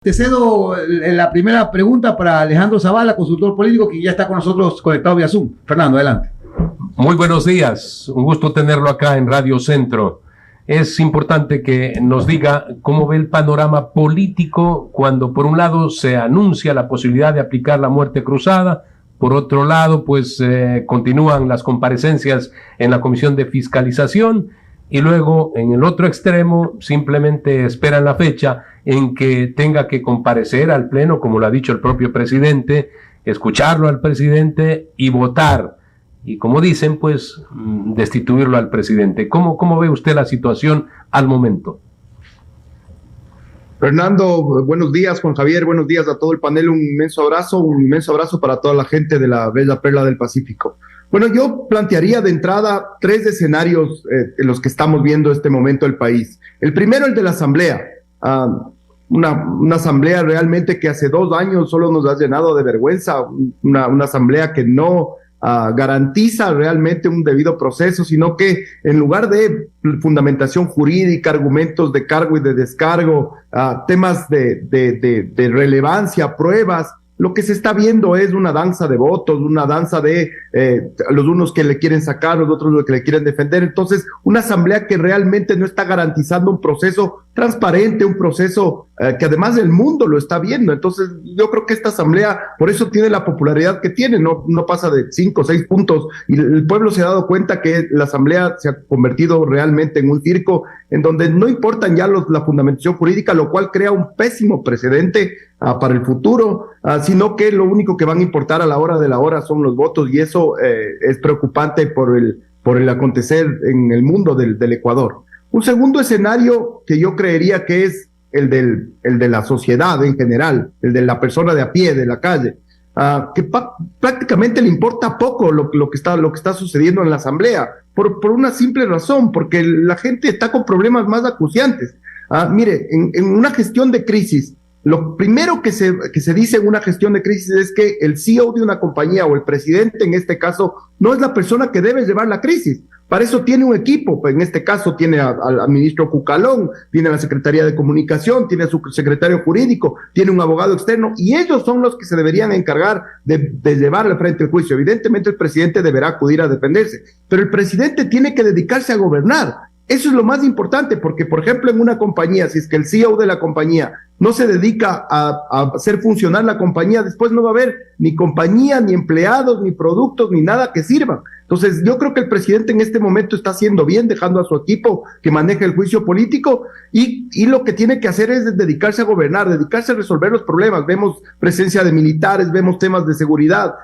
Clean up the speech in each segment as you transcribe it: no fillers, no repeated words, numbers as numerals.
Te cedo la primera pregunta para Alejandro Zavala, consultor político, que ya está con nosotros conectado vía Zoom. Fernando, adelante. Muy buenos días, un gusto tenerlo acá en Radio Centro. Es importante que nos diga cómo ve el panorama político cuando por un lado se anuncia la posibilidad de aplicar la muerte cruzada, por otro lado pues continúan las comparecencias en la Comisión de Fiscalización y luego en el otro extremo simplemente esperan la fecha en que tenga que comparecer al Pleno, como lo ha dicho el propio presidente, escucharlo al presidente y votar. Y como dicen, pues destituirlo al presidente. ¿Cómo ve usted la situación al momento? Fernando, buenos días. Juan Javier, buenos días a todo el panel. Un inmenso abrazo para toda la gente de la bella perla del Pacífico. Bueno, yo plantearía de entrada tres escenarios en los que estamos viendo este momento el país. El primero, el de la Asamblea. Una asamblea realmente que hace 2 años solo nos ha llenado de vergüenza, una asamblea que no garantiza realmente un debido proceso, sino que en lugar de fundamentación jurídica, argumentos de cargo y de descargo, temas de relevancia, pruebas, lo que se está viendo es una danza de votos, una danza de los unos que le quieren sacar, los otros los que le quieren defender. Entonces, una asamblea que realmente no está garantizando un proceso transparente, un proceso que además el mundo lo está viendo. Entonces, yo creo que esta asamblea, por eso tiene la popularidad que tiene, no pasa de 5 o 6 puntos, y el pueblo se ha dado cuenta que la asamblea se ha convertido realmente en un circo, en donde no importan ya la fundamentación jurídica, lo cual crea un pésimo precedente para el futuro, sino que lo único que van a importar a la hora de la hora son los votos, y eso es preocupante por el acontecer en el mundo del Ecuador. Un segundo escenario que yo creería que es el de la sociedad en general, el de la persona de a pie, de la calle, que prácticamente le importa poco lo que está sucediendo en la asamblea, por una simple razón, porque la gente está con problemas más acuciantes. Mire, en una gestión de crisis, lo primero que se dice en una gestión de crisis es que el CEO de una compañía o el presidente en este caso no es la persona que debe llevar la crisis. Para eso tiene un equipo, en este caso tiene al ministro Cucalón, tiene a la Secretaría de Comunicación, tiene a su secretario jurídico, tiene un abogado externo, y ellos son los que se deberían encargar de llevar al frente el juicio. Evidentemente el presidente deberá acudir a defenderse, pero el presidente tiene que dedicarse a gobernar. Eso es lo más importante, porque, por ejemplo, en una compañía, si es que el CEO de la compañía no se dedica a hacer funcionar la compañía, después no va a haber ni compañía, ni empleados, ni productos, ni nada que sirvan. Entonces, yo creo que el presidente en este momento está haciendo bien, dejando a su equipo que maneje el juicio político, y lo que tiene que hacer es dedicarse a gobernar, dedicarse a resolver los problemas. Vemos presencia de militares, vemos temas de seguridad,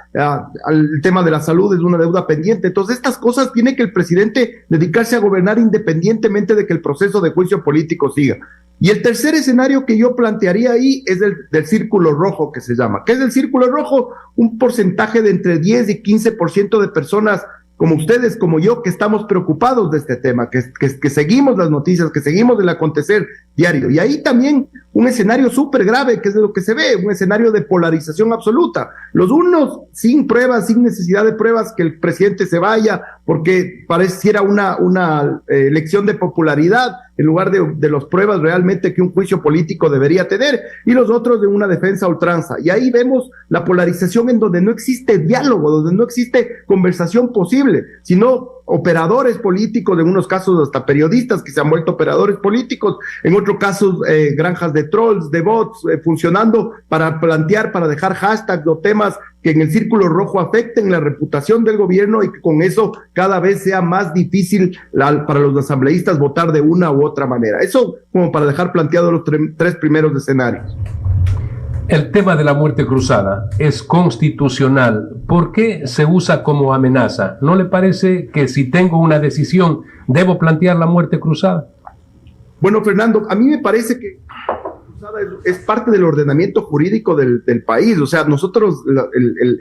el tema de la salud es una deuda pendiente. Entonces, estas cosas tiene que el presidente dedicarse a gobernar independientemente de que el proceso de juicio político siga. Y el tercer escenario que yo plantearía ahí es del círculo rojo, que se llama. ¿Qué es el círculo rojo? Un porcentaje de entre 10 y 15% de personas como ustedes, como yo, que estamos preocupados de este tema, que seguimos las noticias, que seguimos el acontecer diario. Y ahí también un escenario súper grave, que es de lo que se ve, un escenario de polarización absoluta. Los unos sin pruebas, sin necesidad de pruebas, que el presidente se vaya, porque pareciera una elección de popularidad, en lugar de las pruebas realmente que un juicio político debería tener, y los otros de una defensa a ultranza. Y ahí vemos la polarización en donde no existe diálogo, donde no existe conversación posible, sino operadores políticos, en unos casos hasta periodistas que se han vuelto operadores políticos, en otros casos granjas de trolls, de bots, funcionando para plantear, para dejar hashtags o temas que en el círculo rojo afecten la reputación del gobierno, y que con eso cada vez sea más difícil para los asambleístas votar de una u otra manera. Eso como para dejar planteados los tres primeros escenarios. El tema de la muerte cruzada es constitucional. ¿Por qué se usa como amenaza? ¿No le parece que si tengo una decisión debo plantear la muerte cruzada? Bueno, Fernando, a mí me parece que es parte del ordenamiento jurídico del país. O sea, nosotros,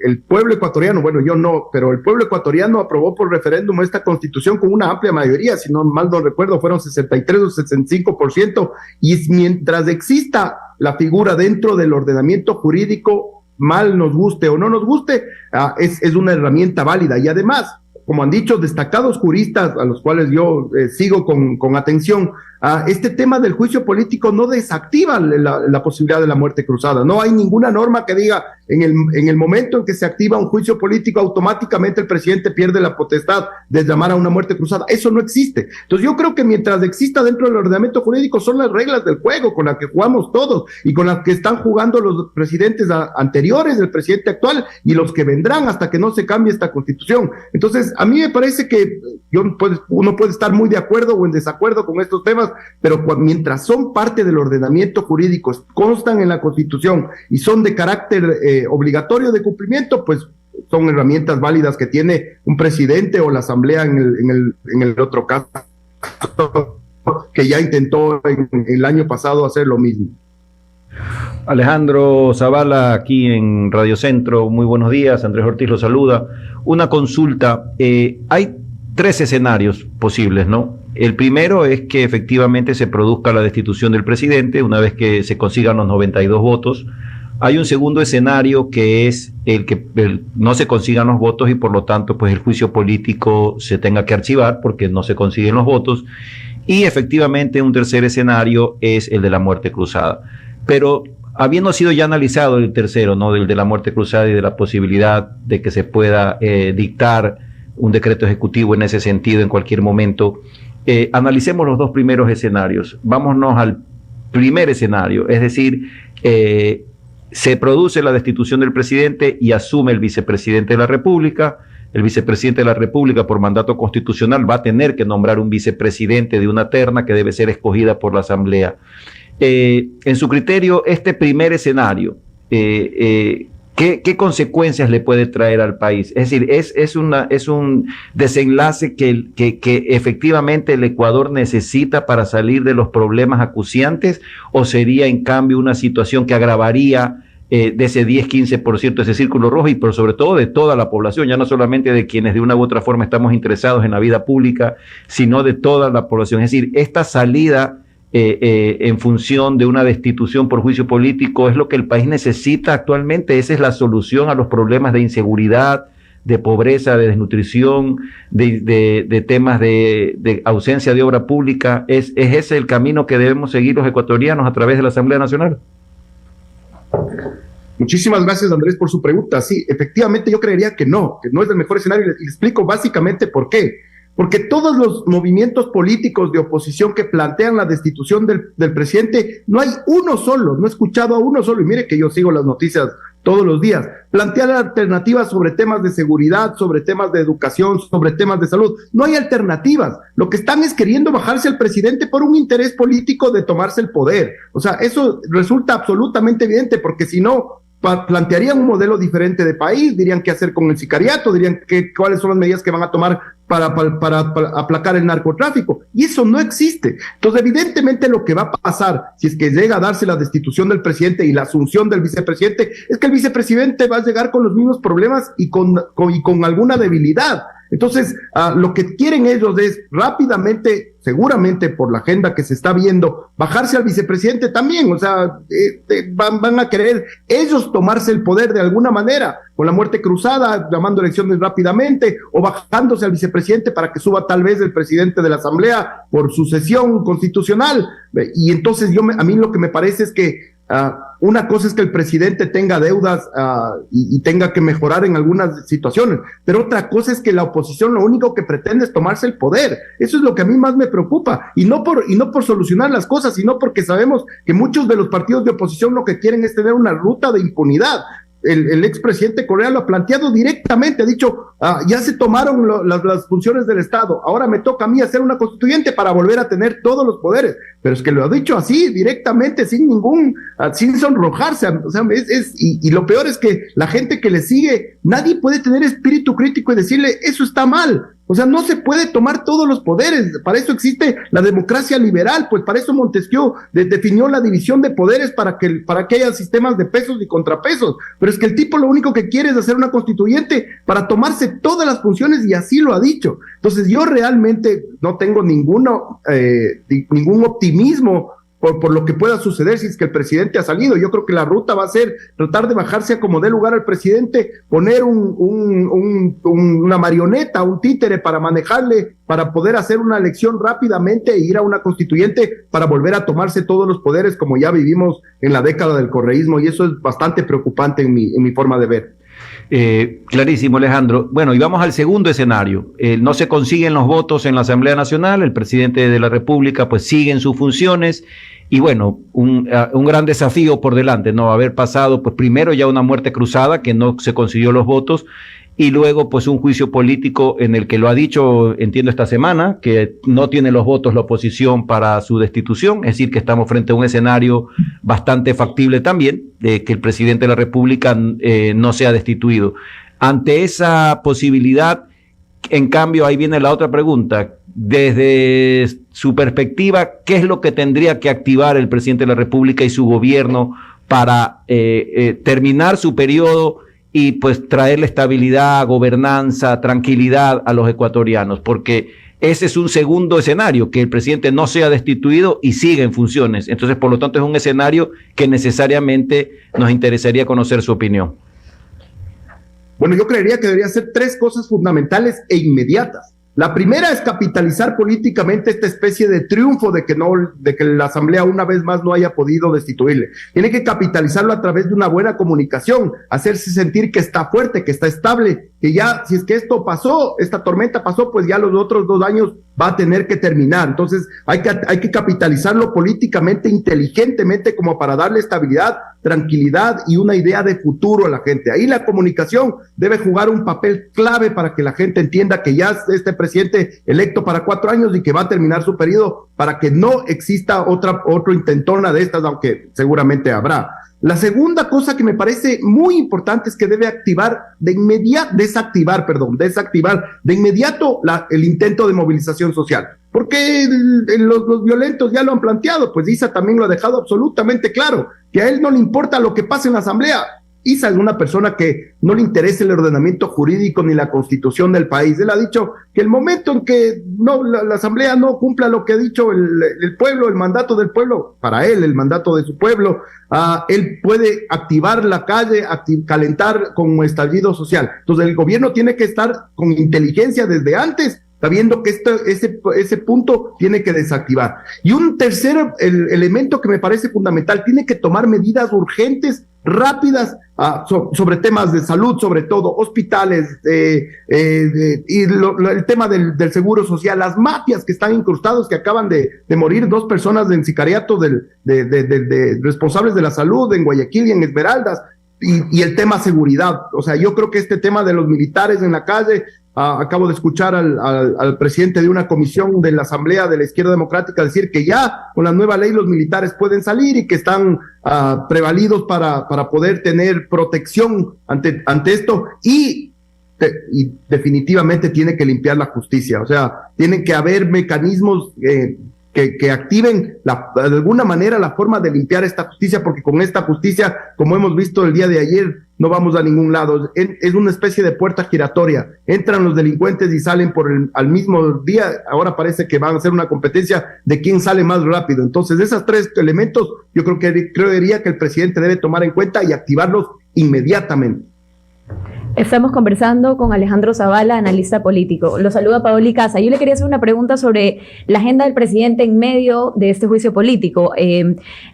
el pueblo ecuatoriano, bueno, yo no, pero el pueblo ecuatoriano aprobó por referéndum esta constitución con una amplia mayoría, si no mal no recuerdo, fueron 63 o 65%, y mientras exista la figura dentro del ordenamiento jurídico, mal nos guste o no nos guste, es una herramienta válida. Y además, como han dicho destacados juristas a los cuales yo sigo con atención, este tema del juicio político no desactiva la posibilidad de la muerte cruzada. No hay ninguna norma que diga en el momento en que se activa un juicio político, automáticamente el presidente pierde la potestad de llamar a una muerte cruzada. Eso no existe. Entonces yo creo que mientras exista dentro del ordenamiento jurídico son las reglas del juego con las que jugamos todos y con las que están jugando los presidentes anteriores, el presidente actual y los que vendrán hasta que no se cambie esta constitución. Entonces a mí me parece que uno puede estar muy de acuerdo o en desacuerdo con estos temas, pero mientras son parte del ordenamiento jurídico, constan en la Constitución y son de carácter obligatorio de cumplimiento, pues son herramientas válidas que tiene un presidente o la Asamblea en el otro caso, que ya intentó en el año pasado hacer lo mismo. Alejandro Zavala, aquí en Radio Centro, muy buenos días, Andrés Ortiz lo saluda. Una consulta, hay 3 escenarios posibles, ¿no? El primero es que efectivamente se produzca la destitución del presidente una vez que se consigan los 92 votos. Hay un segundo escenario que es el que no se consigan los votos y por lo tanto pues el juicio político se tenga que archivar porque no se consiguen los votos. Y efectivamente un tercer escenario es el de la muerte cruzada. Pero habiendo sido ya analizado el tercero, ¿no? Del de la muerte cruzada y de la posibilidad de que se pueda dictar un decreto ejecutivo en ese sentido en cualquier momento, analicemos los 2 primeros escenarios. Vámonos al primer escenario, es decir, se produce la destitución del presidente y asume el vicepresidente de la República. El vicepresidente de la República, por mandato constitucional, va a tener que nombrar un vicepresidente de una terna que debe ser escogida por la Asamblea. En su criterio, este primer escenario, ¿qué consecuencias le puede traer al país? Es decir, es un desenlace que efectivamente el Ecuador necesita para salir de los problemas acuciantes, o sería en cambio una situación que agravaría de ese 10-15%, ese círculo rojo, y por sobre todo de toda la población, ya no solamente de quienes de una u otra forma estamos interesados en la vida pública, sino de toda la población? Es decir, esta salida en función de una destitución por juicio político es lo que el país necesita actualmente. Esa es la solución a los problemas de inseguridad, de pobreza, de desnutrición, de temas de ausencia de obra pública. ¿Es ese el camino que debemos seguir los ecuatorianos a través de la Asamblea Nacional? Muchísimas gracias, Andrés, por su pregunta. Sí, efectivamente yo creería que no es el mejor escenario, y le explico básicamente por qué. Porque todos los movimientos políticos de oposición que plantean la destitución del presidente, no hay uno solo, no he escuchado a uno solo, y mire que yo sigo las noticias todos los días, plantear alternativas sobre temas de seguridad, sobre temas de educación, sobre temas de salud. No hay alternativas. Lo que están es queriendo bajarse al presidente por un interés político de tomarse el poder. O sea, eso resulta absolutamente evidente, porque si no, plantearían un modelo diferente de país, dirían qué hacer con el sicariato, dirían cuáles son las medidas que van a tomar para aplacar el narcotráfico, y eso no existe. Entonces, evidentemente lo que va a pasar, si es que llega a darse la destitución del presidente y la asunción del vicepresidente, es que el vicepresidente va a llegar con los mismos problemas y con alguna debilidad. Entonces, lo que quieren ellos es rápidamente, seguramente por la agenda que se está viendo, bajarse al vicepresidente también. O sea, van a querer ellos tomarse el poder de alguna manera, con la muerte cruzada, llamando elecciones rápidamente, o bajándose al vicepresidente para que suba tal vez el presidente de la Asamblea por sucesión constitucional. Y entonces a mí lo que me parece es que una cosa es que el presidente tenga deudas y tenga que mejorar en algunas situaciones, pero otra cosa es que la oposición lo único que pretende es tomarse el poder. Eso es lo que a mí más me preocupa, y no por solucionar las cosas, sino porque sabemos que muchos de los partidos de oposición lo que quieren es tener una ruta de impunidad. El expresidente Correa lo ha planteado directamente, ha dicho, ya se tomaron las funciones del Estado, ahora me toca a mí hacer una constituyente para volver a tener todos los poderes, pero es que lo ha dicho así, directamente, sin sonrojarse. O sea, y lo peor es que la gente que le sigue, nadie puede tener espíritu crítico y decirle, eso está mal. O sea, no se puede tomar todos los poderes, para eso existe la democracia liberal, pues para eso Montesquieu definió la división de poderes para que haya sistemas de pesos y contrapesos, pero es que el tipo lo único que quiere es hacer una constituyente para tomarse todas las funciones, y así lo ha dicho. Entonces yo realmente no tengo ningún optimismo por lo que pueda suceder si es que el presidente ha salido. Yo creo que la ruta va a ser tratar de bajarse a como dé lugar al presidente, poner una marioneta, un títere para manejarle, para poder hacer una elección rápidamente e ir a una constituyente para volver a tomarse todos los poderes como ya vivimos en la década del correísmo, y eso es bastante preocupante en mi forma de ver. Clarísimo, Alejandro. Bueno, y vamos al segundo escenario. No se consiguen los votos en la Asamblea Nacional, el presidente de la República pues sigue en sus funciones, y bueno, un gran desafío por delante, ¿no? Haber pasado pues primero ya una muerte cruzada, que no se consiguió los votos, y luego pues un juicio político en el que lo ha dicho, entiendo, esta semana, que no tiene los votos la oposición para su destitución, es decir, que estamos frente a un escenario bastante factible también, de que el presidente de la República no sea destituido. Ante esa posibilidad, en cambio, ahí viene la otra pregunta. Desde su perspectiva, ¿qué es lo que tendría que activar el presidente de la República y su gobierno para terminar su periodo y pues traerle estabilidad, gobernanza, tranquilidad a los ecuatorianos? Porque ese es un segundo escenario, que el presidente no sea destituido y siga en funciones. Entonces, por lo tanto, es un escenario que necesariamente nos interesaría conocer su opinión. Bueno, yo creería que debería ser 3 cosas fundamentales e inmediatas. La primera es capitalizar políticamente esta especie de triunfo de que la Asamblea una vez más no haya podido destituirle. Tiene que capitalizarlo a través de una buena comunicación, hacerse sentir que está fuerte, que está estable, que ya, si es que esto pasó, esta tormenta pasó, pues ya los otros 2 años va a tener que terminar. Entonces hay que capitalizarlo políticamente, inteligentemente, como para darle estabilidad, tranquilidad y una idea de futuro a la gente. Ahí la comunicación debe jugar un papel clave para que la gente entienda que ya este presidente electo para 4 años y que va a terminar su periodo, para que no exista otro intentona de estas, aunque seguramente habrá. La segunda cosa que me parece muy importante es que debe desactivar de inmediato el intento de movilización social. Porque los violentos ya lo han planteado, pues Issa también lo ha dejado absolutamente claro, que a él no le importa lo que pase en la Asamblea. Issa es una persona que no le interesa el ordenamiento jurídico ni la constitución del país. Él ha dicho que el momento en que la Asamblea no cumpla lo que ha dicho el pueblo, el mandato del pueblo, para él, el mandato de su pueblo, él puede activar la calle, calentar con estallido social. Entonces el gobierno tiene que estar con inteligencia desde antes, sabiendo que ese punto tiene que desactivar. Y un tercer elemento que me parece fundamental, tiene que tomar medidas urgentes, rápidas, sobre temas de salud, sobre todo hospitales, y el tema del seguro social, las mafias que están incrustados, que acaban de morir 2 personas en sicariato de responsables de la salud en Guayaquil y en Esmeraldas, y el tema seguridad. O sea, yo creo que este tema de los militares en la calle, acabo de escuchar al presidente de una comisión de la Asamblea de la Izquierda Democrática decir que ya con la nueva ley los militares pueden salir y que están prevalidos para poder tener protección ante esto, y definitivamente tiene que limpiar la justicia. O sea, tienen que haber mecanismos que activen de alguna manera la forma de limpiar esta justicia, porque con esta justicia, como hemos visto el día de ayer, no vamos a ningún lado. Es una especie de puerta giratoria. Entran los delincuentes y salen al mismo día. Ahora parece que van a hacer una competencia de quién sale más rápido. Entonces, esos 3 elementos yo creería que el presidente debe tomar en cuenta y activarlos inmediatamente. Estamos conversando con Alejandro Zavala, analista político. Lo saluda Paoli Casa. Yo le quería hacer una pregunta sobre la agenda del presidente en medio de este juicio político.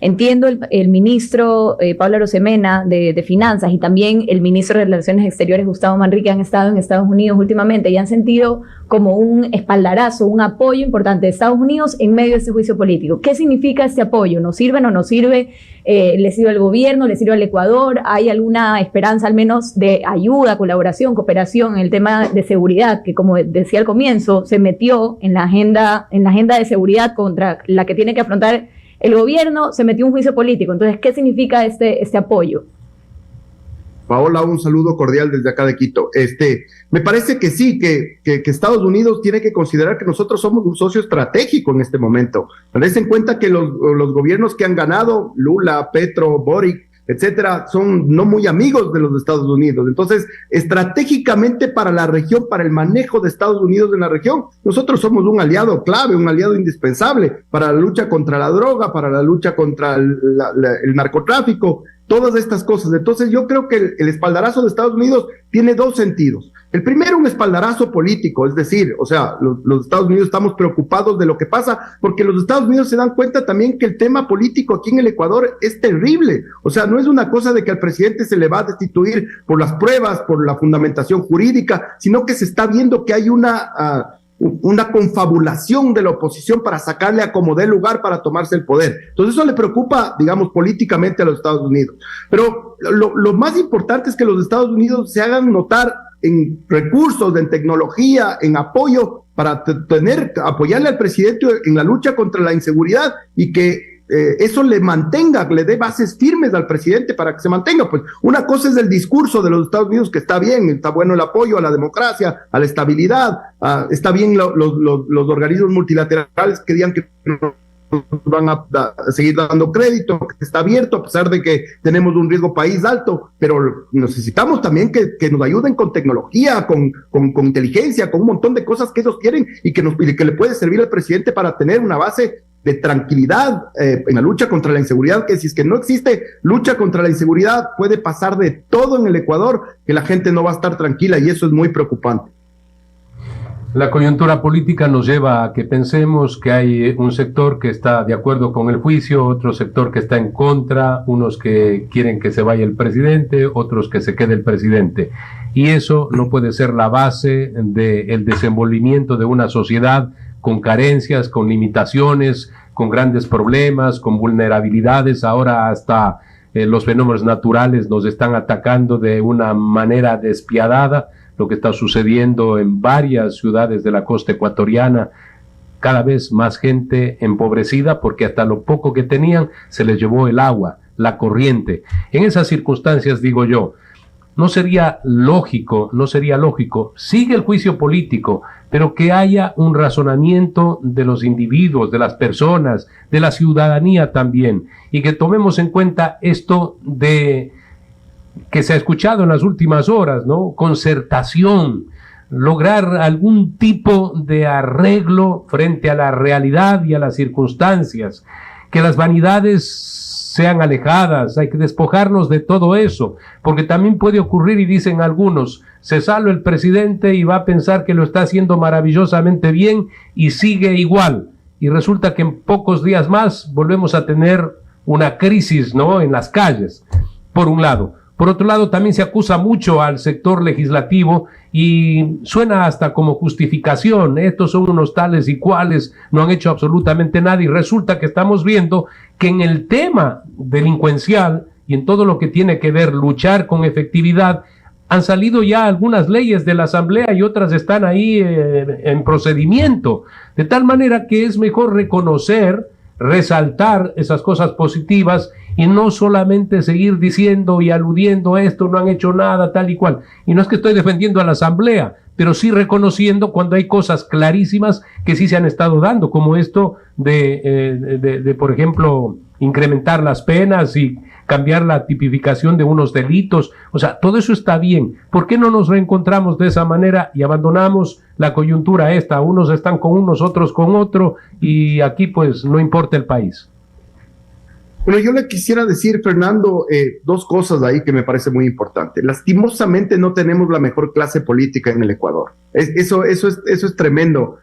Entiendo el ministro Pablo Arosemena de Finanzas y también el ministro de Relaciones Exteriores, Gustavo Manrique, han estado en Estados Unidos últimamente y han sentido como un espaldarazo, un apoyo importante de Estados Unidos en medio de este juicio político. ¿Qué significa este apoyo? ¿Nos sirve o no nos sirve? ¿Le sirve al gobierno? ¿Le sirve al Ecuador? ¿Hay alguna esperanza al menos de ayuda, colaboración, cooperación en el tema de seguridad, que como decía al comienzo, se metió en la agenda de seguridad contra la que tiene que afrontar el gobierno, se metió un juicio político? Entonces, ¿qué significa este apoyo? Paola, un saludo cordial desde acá de Quito. Me parece que sí, que Estados Unidos tiene que considerar que nosotros somos un socio estratégico en este momento. Tenés en cuenta que los gobiernos que han ganado, Lula, Petro, Boric, etcétera, son no muy amigos de los Estados Unidos. Entonces, estratégicamente para la región, para el manejo de Estados Unidos en la región, nosotros somos un aliado clave, un aliado indispensable para la lucha contra la droga, para la lucha contra el narcotráfico, todas estas cosas. Entonces yo creo que el espaldarazo de Estados Unidos tiene dos sentidos. El primero, un espaldarazo político, es decir, o sea, los Estados Unidos estamos preocupados de lo que pasa, porque los Estados Unidos se dan cuenta también que el tema político aquí en el Ecuador es terrible. O sea, no es una cosa de que al presidente se le va a destituir por las pruebas, por la fundamentación jurídica, sino que se está viendo que hay una confabulación de la oposición para sacarle a como dé lugar para tomarse el poder. Entonces eso le preocupa, digamos, políticamente a los Estados Unidos. Pero lo más importante es que los Estados Unidos se hagan notar en recursos, en tecnología, en apoyo para apoyarle al presidente en la lucha contra la inseguridad y que eso le mantenga, le dé bases firmes al presidente para que se mantenga. Pues una cosa es el discurso de los Estados Unidos, que está bien, está bueno el apoyo a la democracia, a la estabilidad, está bien los organismos multilaterales que digan que van a seguir dando crédito, que está abierto a pesar de que tenemos un riesgo país alto, pero necesitamos también que nos ayuden con tecnología, con inteligencia, con un montón de cosas que ellos quieren y que le puede servir al presidente para tener una base de tranquilidad en la lucha contra la inseguridad, que si es que no existe lucha contra la inseguridad, puede pasar de todo en el Ecuador, que la gente no va a estar tranquila y eso es muy preocupante. La coyuntura política nos lleva a que pensemos que hay un sector que está de acuerdo con el juicio, otro sector que está en contra, unos que quieren que se vaya el presidente, otros que se quede el presidente. Y eso no puede ser la base del desenvolvimiento de una sociedad con carencias, con limitaciones, con grandes problemas, con vulnerabilidades. Ahora hasta los fenómenos naturales nos están atacando de una manera despiadada. Lo que está sucediendo en varias ciudades de la costa ecuatoriana, cada vez más gente empobrecida porque hasta lo poco que tenían se les llevó el agua, la corriente. En esas circunstancias, digo yo, no sería lógico, sigue el juicio político, pero que haya un razonamiento de los individuos, de las personas, de la ciudadanía también, y que tomemos en cuenta esto de que se ha escuchado en las últimas horas, ¿no? Concertación, lograr algún tipo de arreglo frente a la realidad y a las circunstancias, que las vanidades sean alejadas, hay que despojarnos de todo eso, porque también puede ocurrir, y dicen algunos, se sale el presidente y va a pensar que lo está haciendo maravillosamente bien y sigue igual, y resulta que en pocos días más volvemos a tener una crisis, ¿no?, en las calles, por un lado. Por otro lado, también se acusa mucho al sector legislativo y suena hasta como justificación. Estos son unos tales y cuales, no han hecho absolutamente nada, y resulta que estamos viendo que en el tema delincuencial y en todo lo que tiene que ver luchar con efectividad, han salido ya algunas leyes de la Asamblea y otras están ahí en procedimiento. De tal manera que es mejor reconocer, resaltar esas cosas positivas y no solamente seguir diciendo y aludiendo a esto, no han hecho nada, tal y cual. Y no es que estoy defendiendo a la Asamblea, pero sí reconociendo cuando hay cosas clarísimas que sí se han estado dando, como esto de por ejemplo, incrementar las penas y cambiar la tipificación de unos delitos. O sea, todo eso está bien. ¿Por qué no nos reencontramos de esa manera y abandonamos la coyuntura esta? Unos están con unos, otros con otro, y aquí pues no importa el país. Bueno, yo le quisiera decir, Fernando, dos cosas ahí que me parece muy importante. Lastimosamente no tenemos la mejor clase política en el Ecuador. Eso es tremendo.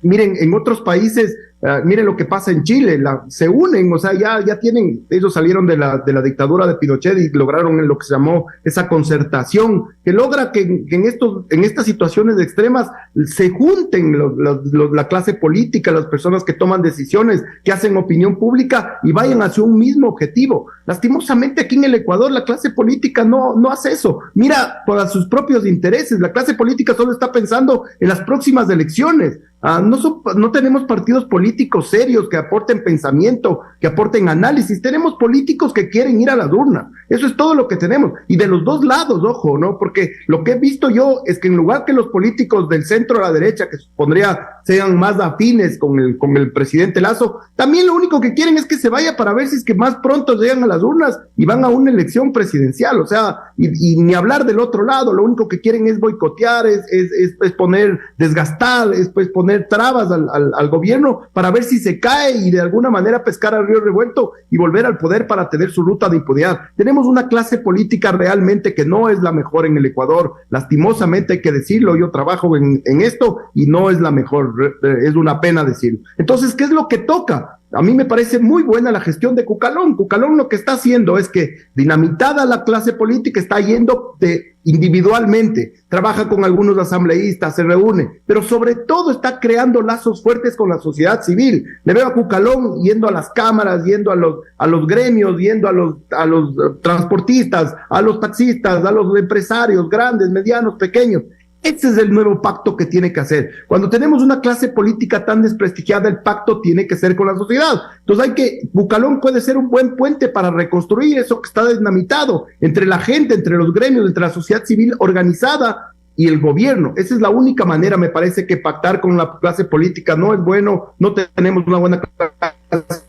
Miren, en otros países, miren lo que pasa en Chile, se unen, o sea, ya tienen, ellos salieron de la dictadura de Pinochet y lograron lo que se llamó esa concertación, que logra que en estas situaciones extremas se junten la clase política, las personas que toman decisiones, que hacen opinión pública y vayan hacia un mismo objetivo. Lastimosamente aquí en el Ecuador la clase política no hace eso. Mira, para sus propios intereses, la clase política solo está pensando en las próximas elecciones. No tenemos partidos políticos serios que aporten pensamiento, que aporten análisis. Tenemos políticos que quieren ir a las urnas. Eso es todo lo que tenemos. Y de los dos lados, ojo, ¿no? Porque lo que he visto yo es que en lugar que los políticos del centro a la derecha, que supondría sean más afines con el presidente Lazo, también lo único que quieren es que se vaya para ver si es que más pronto llegan a las urnas y van a una elección presidencial. O sea, y ni hablar del otro lado. Lo único que quieren es boicotear, es poner, desgastar, es pues poner trabas al gobierno para ver si se cae y de alguna manera pescar al río revuelto y volver al poder para tener su ruta de impunidad. Tenemos una clase política realmente que no es la mejor en el Ecuador, lastimosamente hay que decirlo, yo trabajo en esto y no es la mejor, es una pena decirlo. Entonces, ¿qué es lo que toca? A mí me parece muy buena la gestión de Cucalón. Cucalón lo que está haciendo es que, dinamitada la clase política, está yendo individualmente, trabaja con algunos asambleístas, se reúne, pero sobre todo está creando lazos fuertes con la sociedad civil. Le veo a Cucalón yendo a las cámaras, yendo a los gremios, yendo a los transportistas, a los taxistas, a los empresarios grandes, medianos, pequeños. Ese es el nuevo pacto que tiene que hacer. Cuando tenemos una clase política tan desprestigiada, el pacto tiene que ser con la sociedad. Entonces Cucalón puede ser un buen puente para reconstruir eso que está dinamitado entre la gente, entre los gremios, entre la sociedad civil organizada y el gobierno. Esa es la única manera, me parece, que pactar con la clase política no es bueno, no tenemos una buena clase.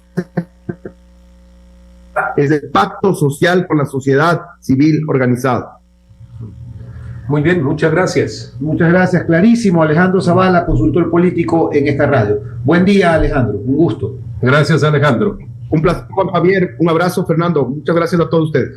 Es el pacto social con la sociedad civil organizada. Muy bien, muchas gracias. Muchas gracias, clarísimo. Alejandro Zavala, consultor político en esta radio. Buen día, Alejandro, un gusto. Gracias, Alejandro. Un placer, Juan Javier, un abrazo, Fernando. Muchas gracias a todos ustedes.